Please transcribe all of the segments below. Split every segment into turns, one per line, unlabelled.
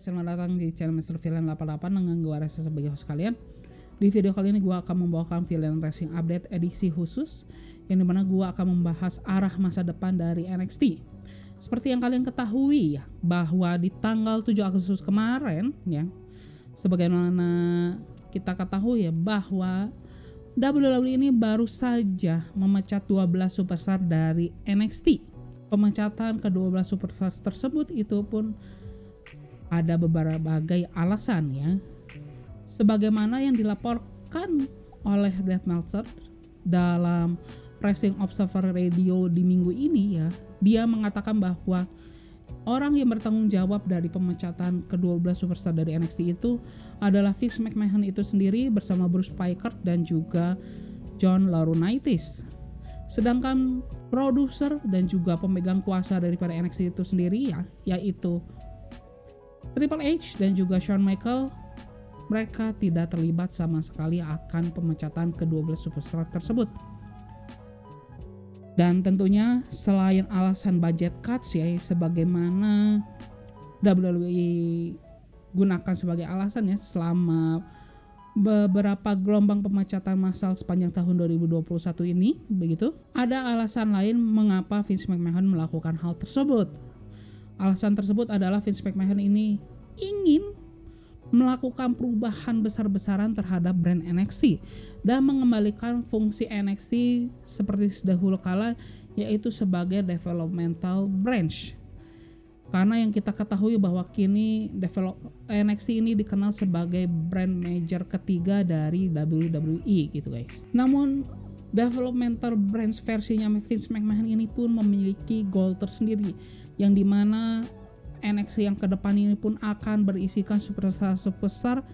selamat datang di channel Mr. Villain 88 dengan gue Reza sebagai host kalian. Di video kali ini gue akan membawakan Villain Racing Update edisi khusus, yang dimana gue akan membahas arah masa depan dari NXT. Seperti yang kalian ketahui ya, bahwa di tanggal 7 Agustus kemarin ya, sebagaimana kita ketahui ya, bahwa WWE ini baru saja memecat 12 superstar dari NXT. Pemecatan ke-12 superstar tersebut itu pun ada berbagai alasan ya. Sebagaimana yang dilaporkan oleh Dave Meltzer dalam Wrestling Observer Radio di minggu ini ya, dia mengatakan bahwa orang yang bertanggung jawab dari pemecatan ke-12 superstar dari NXT itu adalah Vince McMahon itu sendiri bersama Bruce Pritchard dan juga John Laurinaitis. Sedangkan produser dan juga pemegang kuasa daripada NXT itu sendiri ya, yaitu Triple H dan juga Shawn Michaels, mereka tidak terlibat sama sekali akan pemecatan ke-12 superstar tersebut. Dan tentunya selain alasan budget cuts ya, sebagaimana WWE gunakan sebagai alasan ya selama beberapa gelombang pemecatan massal sepanjang tahun 2021 ini, begitu. Ada alasan lain mengapa Vince McMahon melakukan hal tersebut. Alasan tersebut adalah Vince McMahon ini ingin melakukan perubahan besar-besaran terhadap brand NXT dan mengembalikan fungsi NXT seperti dahulu kala, yaitu sebagai developmental branch. Karena yang kita ketahui bahwa kini NXT ini dikenal sebagai brand major ketiga dari WWE gitu guys. Namun developmental branch versinya Vince McMahon ini pun memiliki goal tersendiri, yang dimana NXT yang ke depan ini pun akan berisikan superstar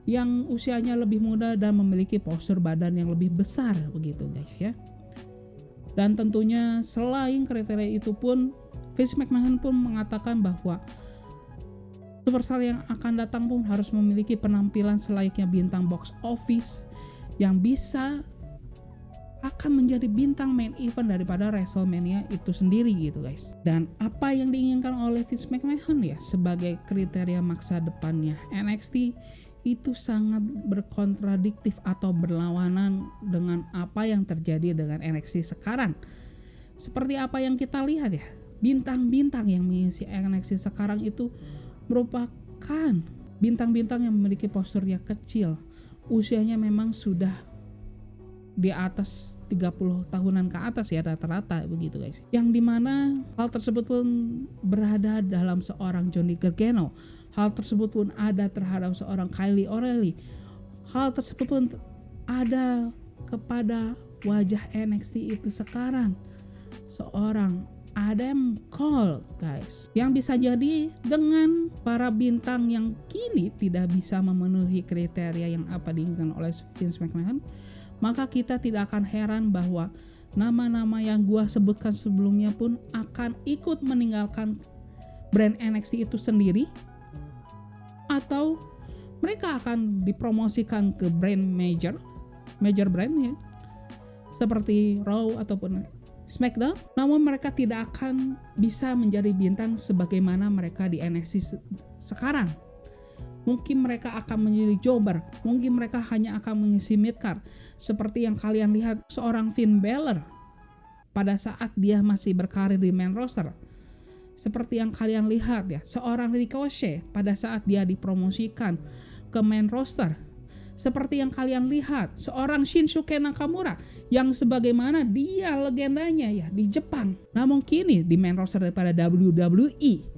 yang usianya lebih muda dan memiliki postur badan yang lebih besar begitu guys ya. Dan tentunya selain kriteria itu pun, Vince McMahon pun mengatakan bahwa superstar yang akan datang pun harus memiliki penampilan selayaknya bintang box office yang bisa akan menjadi bintang main event daripada WrestleMania itu sendiri gitu guys. Dan apa yang diinginkan oleh Vince McMahon ya sebagai kriteria masa depannya NXT itu sangat berkontradiktif atau berlawanan dengan apa yang terjadi dengan NXT sekarang. Seperti apa yang kita lihat ya, bintang-bintang yang mengisi NXT sekarang itu merupakan bintang-bintang yang memiliki postur yang kecil. Usianya memang sudah di atas 30 tahunan ke atas ya rata-rata begitu guys. Yang dimana hal tersebut pun berada dalam seorang Johnny Gargano. Hal tersebut pun ada terhadap seorang Kylie O'Reilly. Hal tersebut pun ada kepada wajah NXT itu sekarang, seorang Adam Cole guys, yang bisa jadi dengan para bintang yang kini tidak bisa memenuhi kriteria yang apa diinginkan oleh Vince McMahon, maka kita tidak akan heran bahwa nama-nama yang gua sebutkan sebelumnya pun akan ikut meninggalkan brand NXT itu sendiri, atau mereka akan dipromosikan ke brand major brand ya, seperti Raw ataupun SmackDown. Namun mereka tidak akan bisa menjadi bintang sebagaimana mereka di NXT sekarang. Mungkin mereka akan menjadi jobber, mungkin mereka hanya akan mengisi midcard, seperti yang kalian lihat seorang Finn Balor pada saat dia masih berkarir di main roster. Seperti yang kalian lihat ya, seorang Ricochet pada saat dia dipromosikan ke main roster. Seperti yang kalian lihat seorang Shinsuke Nakamura yang sebagaimana dia legendanya ya di Jepang, namun kini di main roster daripada WWE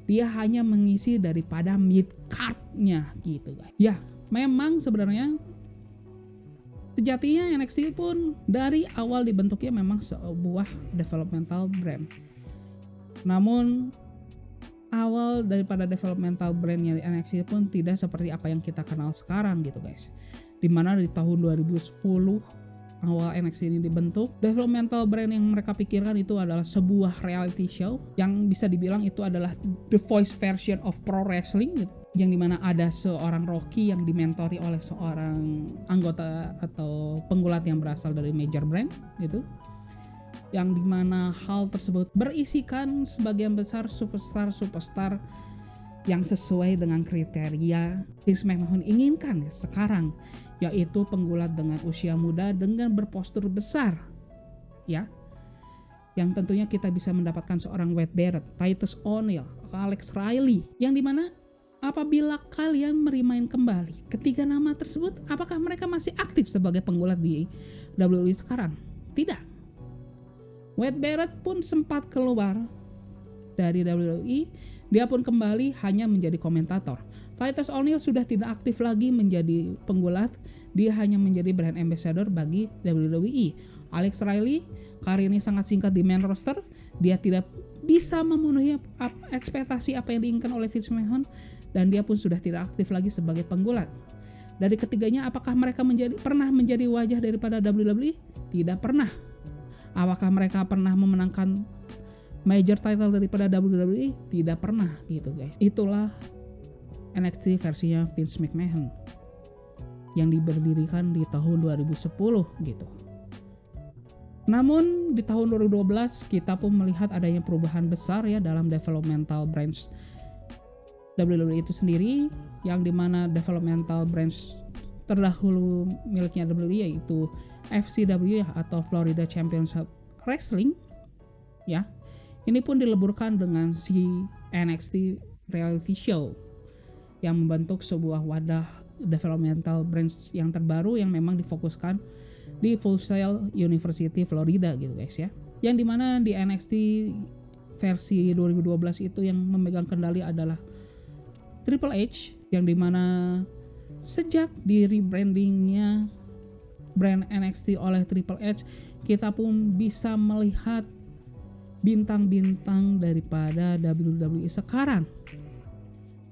dia hanya mengisi daripada mid card-nya gitu guys. Ya, memang sebenarnya sejatinya NXT pun dari awal dibentuknya memang sebuah developmental brand. Namun awal daripada developmental brandnya di NXT pun tidak seperti apa yang kita kenal sekarang gitu guys. Dimana di tahun 2010 awal NXT ini dibentuk, developmental brand yang mereka pikirkan itu adalah sebuah reality show yang bisa dibilang itu adalah The Voice version of pro wrestling gitu. Yang dimana ada seorang Rocky yang dimentori oleh seorang anggota atau penggulat yang berasal dari major brand gitu. yang dimana hal tersebut berisikan sebagian besar superstar yang sesuai dengan kriteria Vince McMahon inginkan sekarang, yaitu penggulat dengan usia muda dengan berpostur besar, ya. Yang tentunya kita bisa mendapatkan seorang Wade Barrett, Titus O'Neil, Alex Riley, yang dimana apabila kalian merimain kembali ketiga nama tersebut, apakah mereka masih aktif sebagai penggulat di WWE sekarang? Tidak. Wade Barrett pun sempat keluar dari WWE, dia pun kembali hanya menjadi komentator. Titus O'Neil sudah tidak aktif lagi menjadi penggulat, dia hanya menjadi brand ambassador bagi WWE. Alex Riley karirnya sangat singkat di main roster, dia tidak bisa memenuhi ekspektasi apa yang diinginkan oleh Vince McMahon, dan dia pun sudah tidak aktif lagi sebagai penggulat. Dari ketiganya, apakah mereka pernah menjadi wajah daripada WWE? Tidak pernah. Apakah mereka pernah memenangkan major title daripada WWE? Tidak pernah gitu guys. Itulah NXT versinya Vince McMahon yang diberdirikan di tahun 2010 gitu. Namun di tahun 2012 kita pun melihat adanya perubahan besar ya dalam developmental branch WWE itu sendiri, yang dimana developmental branch terdahulu miliknya WWE yaitu FCW ya, atau Florida Championship Wrestling ya. Ini pun dileburkan dengan si NXT reality show yang membentuk sebuah wadah developmental branch yang terbaru yang memang difokuskan di Full Sail University Florida gitu guys ya. Yang dimana di NXT versi 2012 itu yang memegang kendali adalah Triple H, yang dimana sejak di rebrandingnya brand NXT oleh Triple H, kita pun bisa melihat bintang-bintang daripada WWE sekarang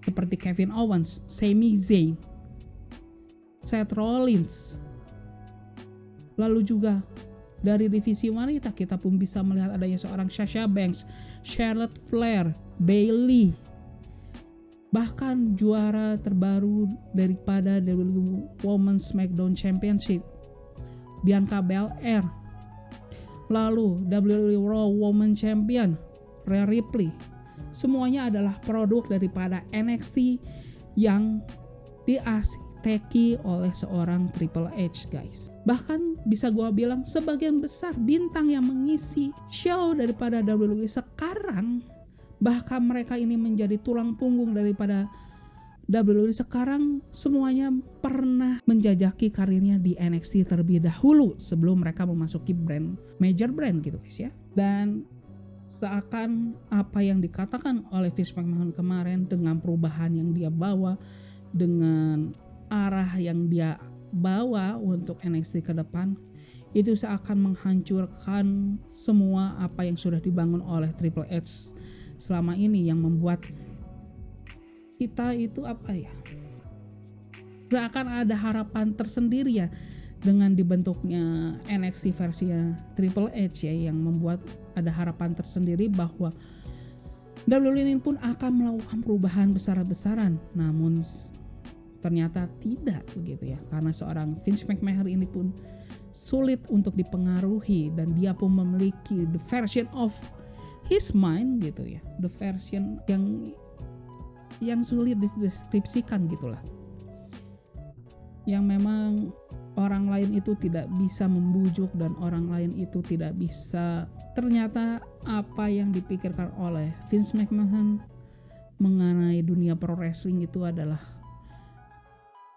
seperti Kevin Owens, Sami Zayn, Seth Rollins. Lalu juga dari divisi wanita kita pun bisa melihat adanya seorang Sasha Banks, Charlotte Flair, Bayley. Bahkan juara terbaru daripada WWE Women's SmackDown Championship, Bianca Belair. Lalu WWE Raw Women's Champion, Rhea Ripley. Semuanya adalah produk daripada NXT yang diarsiteki oleh seorang Triple H guys. Bahkan bisa gua bilang sebagian besar bintang yang mengisi show daripada WWE sekarang, bahkan mereka ini menjadi tulang punggung daripada WWE sekarang, semuanya pernah menjajaki karirnya di NXT terlebih dahulu sebelum mereka memasuki major brand gitu guys ya. Dan seakan apa yang dikatakan oleh Vince McMahon kemarin dengan perubahan yang dia bawa, dengan arah yang dia bawa untuk NXT ke depan, itu seakan menghancurkan semua apa yang sudah dibangun oleh Triple H selama ini, yang membuat kita itu seakan ada harapan tersendiri ya dengan dibentuknya NXT versinya Triple H ya, yang membuat ada harapan tersendiri bahwa WWE ini pun akan melakukan perubahan besar-besaran. Namun ternyata tidak begitu ya, karena seorang Vince McMahon ini pun sulit untuk dipengaruhi, dan dia pun memiliki the version of his mind gitu ya, the version yang sulit dideskripsikan gitulah, yang memang orang lain itu tidak bisa membujuk dan orang lain itu tidak bisa. Ternyata apa yang dipikirkan oleh Vince McMahon mengenai dunia pro wrestling itu adalah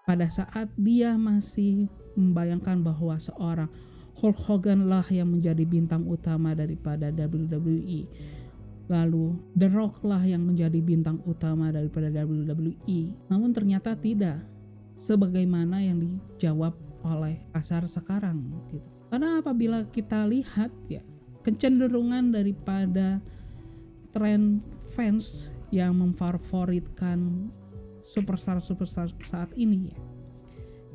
pada saat dia masih membayangkan bahwa seorang Hulk Hogan lah yang menjadi bintang utama daripada WWE, lalu The Rock lah yang menjadi bintang utama daripada WWE. Namun ternyata tidak sebagaimana yang dijawab oleh pasar sekarang gitu. Karena apabila kita lihat ya, kecenderungan daripada tren fans yang memfavoritkan superstar saat ini ya,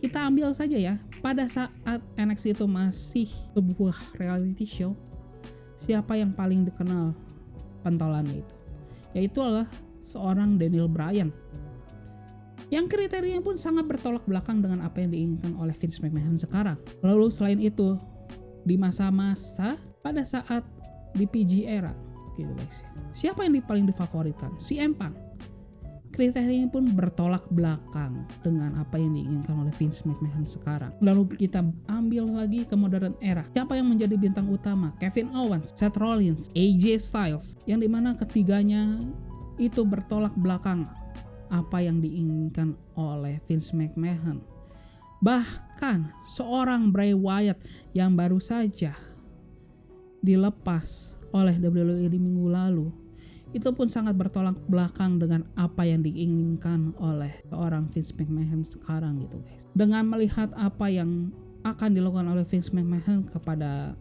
kita ambil saja ya, pada saat NXT itu masih sebuah reality show, siapa yang paling dikenal pentolannya itu? Yaitu adalah seorang Daniel Bryan, yang kriterianya pun sangat bertolak belakang dengan apa yang diinginkan oleh Vince McMahon sekarang. Lalu selain itu, di masa-masa pada saat di PG era gitu guys, siapa yang paling difavoritkan? CM Punk. kriteria ini pun bertolak belakang dengan apa yang diinginkan oleh Vince McMahon sekarang. Lalu kita ambil lagi ke modern era. Siapa yang menjadi bintang utama? Kevin Owens, Seth Rollins, AJ Styles, yang dimana ketiganya itu bertolak belakang apa yang diinginkan oleh Vince McMahon. Bahkan seorang Bray Wyatt yang baru saja dilepas oleh WWE di minggu lalu, itu pun sangat bertolak belakang dengan apa yang diinginkan oleh seorang Vince McMahon sekarang gitu guys. Dengan melihat apa yang akan dilakukan oleh Vince McMahon kepada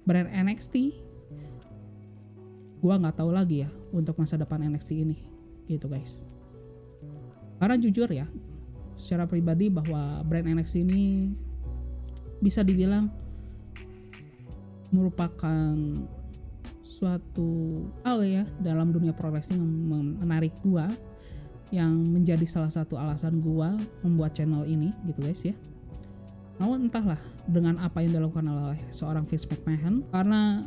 brand NXT, gua nggak tahu lagi ya untuk masa depan NXT ini gitu guys. Karena jujur ya, secara pribadi bahwa brand NXT ini bisa dibilang merupakan suatu hal ya dalam dunia pro wrestling yang menarik gua, yang menjadi salah satu alasan gua membuat channel ini gitu guys ya. Namun entahlah dengan apa yang dilakukan oleh seorang Vince McMahon, karena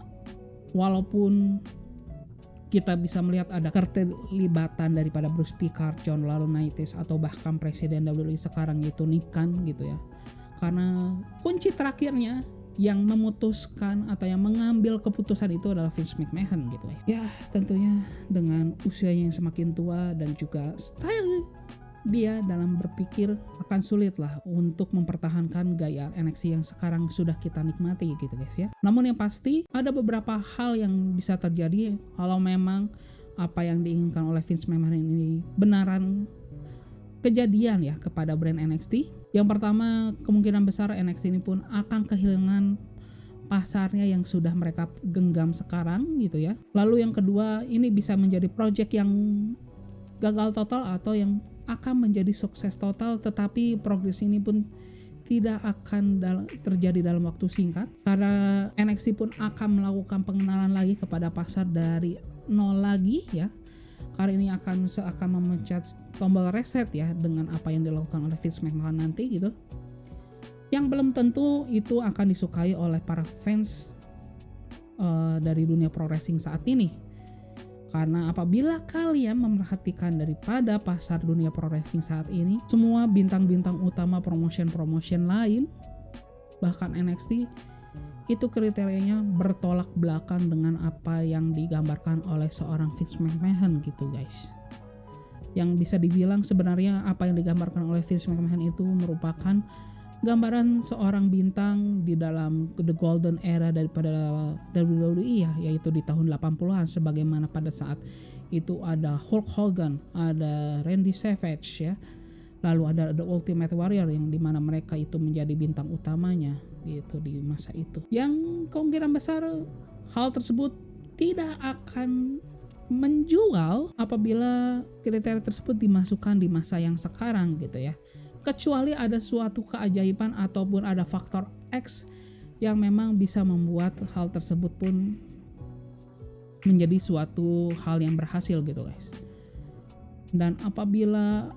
walaupun kita bisa melihat ada keterlibatan daripada Bruce Picard, John Laurinaitis, atau bahkan Presiden WWE sekarang yaitu Nick Khan gitu ya. Karena kunci terakhirnya yang memutuskan atau yang mengambil keputusan itu adalah Vince McMahon gitu ya. Ya tentunya dengan usianya yang semakin tua dan juga style dia dalam berpikir akan sulit lah untuk mempertahankan gaya NXT yang sekarang sudah kita nikmati gitu guys ya. Namun yang pasti ada beberapa hal yang bisa terjadi kalau memang apa yang diinginkan oleh Vince McMahon ini benaran kejadian ya kepada brand NXT. Yang pertama, kemungkinan besar NXT ini pun akan kehilangan pasarnya yang sudah mereka genggam sekarang gitu ya. Lalu yang kedua, ini bisa menjadi project yang gagal total atau yang akan menjadi sukses total, tetapi progres ini pun tidak akan terjadi dalam waktu singkat karena NXT pun akan melakukan pengenalan lagi kepada pasar dari nol lagi ya. Karena ini akan seakan memencet tombol reset ya dengan apa yang dilakukan oleh Vince McMahon nanti gitu. Yang belum tentu itu akan disukai oleh para fans dari dunia pro wrestling saat ini. Karena apabila kalian memperhatikan daripada pasar dunia pro wrestling saat ini, semua bintang-bintang utama promotion lain, bahkan NXT, itu kriterianya bertolak belakang dengan apa yang digambarkan oleh seorang Vince McMahon gitu guys. Yang bisa dibilang sebenarnya apa yang digambarkan oleh Vince McMahon itu merupakan gambaran seorang bintang di dalam the golden era daripada WWE ya, yaitu di tahun 80-an, sebagaimana pada saat itu ada Hulk Hogan, ada Randy Savage ya, lalu ada The Ultimate Warrior yang dimana mereka itu menjadi bintang utamanya gitu di masa itu. Yang kemungkinan besar hal tersebut tidak akan menjual apabila kriteria tersebut dimasukkan di masa yang sekarang gitu ya. Kecuali ada suatu keajaiban ataupun ada faktor X yang memang bisa membuat hal tersebut pun menjadi suatu hal yang berhasil gitu guys. Dan apabila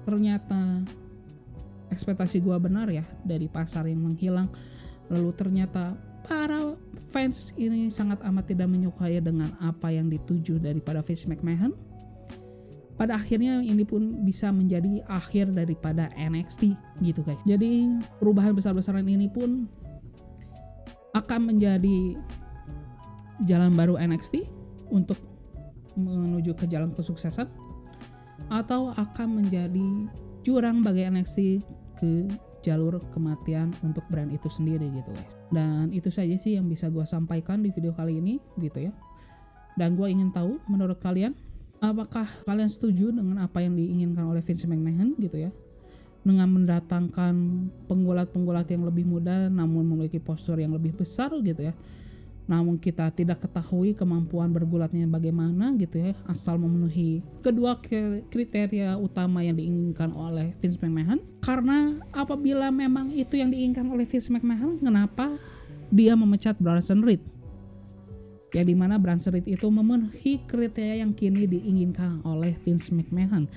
ternyata ekspektasi gua benar ya dari pasar yang menghilang, lalu ternyata para fans ini sangat amat tidak menyukai dengan apa yang dituju daripada Vince McMahon, pada akhirnya ini pun bisa menjadi akhir daripada NXT gitu guys. Jadi perubahan besar-besaran ini pun akan menjadi jalan baru NXT untuk menuju ke jalan kesuksesan, atau akan menjadi jurang bagi NXT ke jalur kematian untuk brand itu sendiri gitu guys. Dan itu saja sih yang bisa gue sampaikan di video kali ini gitu ya. Dan gue ingin tahu menurut kalian, apakah kalian setuju dengan apa yang diinginkan oleh Vince McMahon gitu ya, dengan mendatangkan penggulat-penggulat yang lebih muda namun memiliki postur yang lebih besar gitu ya, namun kita tidak ketahui kemampuan bergulatnya bagaimana gitu ya, asal memenuhi kedua kriteria utama yang diinginkan oleh Vince McMahon. Karena apabila memang itu yang diinginkan oleh Vince McMahon, kenapa dia memecat Bronson Reed? Ya dimana Bronson Reed itu memenuhi kriteria yang kini diinginkan oleh Vince McMahon.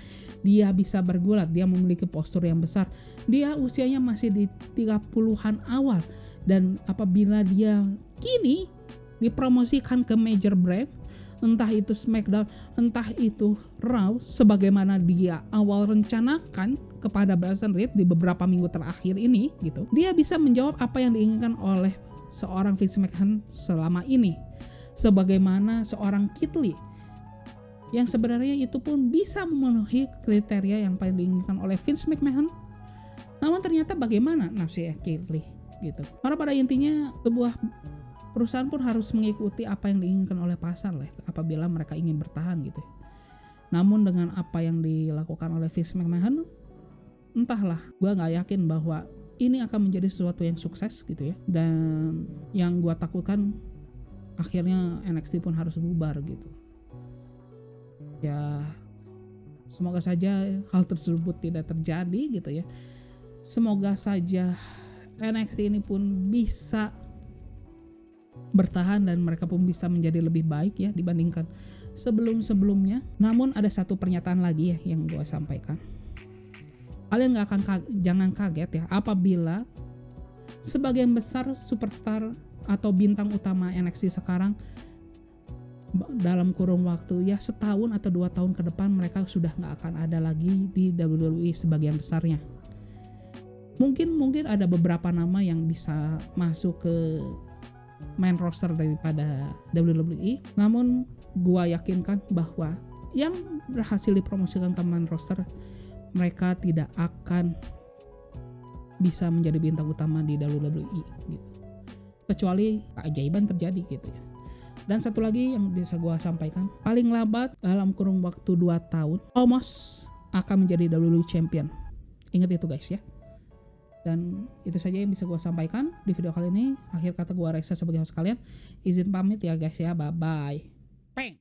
Dia bisa bergulat, dia memiliki postur yang besar, dia usianya masih di 30-an awal, dan apabila dia kini dipromosikan ke major brand, entah itu SmackDown, entah itu Raw, sebagaimana dia awal rencanakan kepada Bronson Reed di beberapa minggu terakhir ini gitu. Dia bisa menjawab apa yang diinginkan oleh seorang Vince McMahon selama ini. Sebagaimana seorang Keith Lee yang sebenarnya itu pun bisa memenuhi kriteria yang paling diinginkan oleh Vince McMahon. Namun ternyata bagaimana nasibnya Keith Lee gitu. Karena pada intinya sebuah perusahaan pun harus mengikuti apa yang diinginkan oleh pasar lah apabila mereka ingin bertahan gitu. Namun dengan apa yang dilakukan oleh Vince McMahon, entahlah, gue nggak yakin bahwa ini akan menjadi sesuatu yang sukses gitu ya. Dan yang gue takutkan akhirnya NXT pun harus bubar gitu. Ya semoga saja hal tersebut tidak terjadi gitu ya. Semoga saja NXT ini pun bisa bertahan dan mereka pun bisa menjadi lebih baik ya dibandingkan sebelum-sebelumnya. Namun ada satu pernyataan lagi ya yang gue sampaikan. Kalian jangan kaget ya apabila sebagian besar superstar atau bintang utama NXT sekarang dalam kurun waktu ya setahun atau 2 tahun ke depan mereka sudah nggak akan ada lagi di WWE sebagian besarnya. Mungkin ada beberapa nama yang bisa masuk ke main roster daripada WWE. Namun gua yakinkan bahwa yang berhasil dipromosikan ke main roster mereka tidak akan bisa menjadi bintang utama di WWE gitu. Kecuali keajaiban terjadi gitu ya. Dan satu lagi yang bisa gua sampaikan, paling lambat dalam kurun waktu 2 tahun Omos akan menjadi WWE Champion. Ingat itu guys ya. Dan itu saja yang bisa gue sampaikan di video kali ini. Akhir kata gue Reza sebagai host kalian. Izin pamit ya guys ya. Bye bye. Peng.